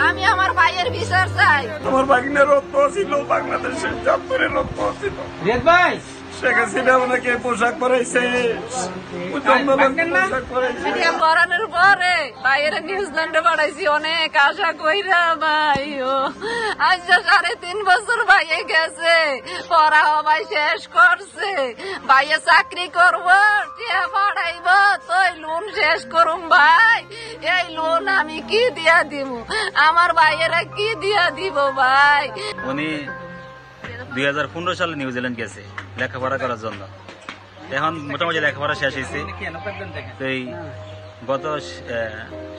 আমি আমার ভাইয়ের বিচার চাই। আমার ভাগিনের রক্ত ছিল, বাংলাদেশের চাঁদপুরের রক্ত ছিল। শেখ হাসিনা ওনাকে পোশাক পরাইছে, পরানোর পরে ভাইয়ের নিউজিল্যান্ডে পাঠাইছি অনেক আশা কইরা। ভাই ও আজ 3.5 বছর ভাইয়ে গেছে, পড়া ভাই শেষ করছে, ভাইয়ে চাকরি করবো, টিয়া পড়াইব, তোই লোন শেষ করুম। ভাই এই লোন আমি কি দিয়া দিব, আমার ভাইয়েরা কি দিয়া দিব? ভাই উনি 2015 সালে নিউজিল্যান্ড গেছে লেখাপড়া করার জন্য। এখন মোটামুটি লেখাপড়া শেষ হয়েছে। তো এই গত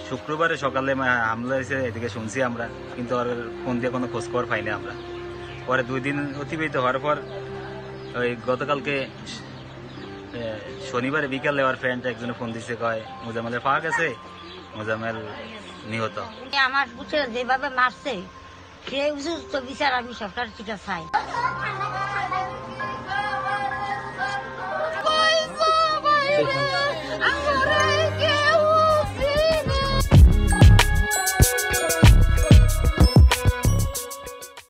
শুক্রবারে সকালে হামলা হয়েছে, এদিকে শুনছি আমরা, কিন্তু আর ফোন দিয়ে কোনো খোঁজ খবর পাইনি আমরা। পরে 2 দিন অতিবাহিত হওয়ার পর ওই গতকালকে শনিবারে বিকালে আমার ফ্রেন্ড একজনে ফোন দিচ্ছে, কয় মোজামেলের পাওয়া গেছে, মোজামেল নিহত। আমার পুত্র যেভাবে মারছে সেই উপযুক্ত বিচার আমি সরকার থেকে চাই।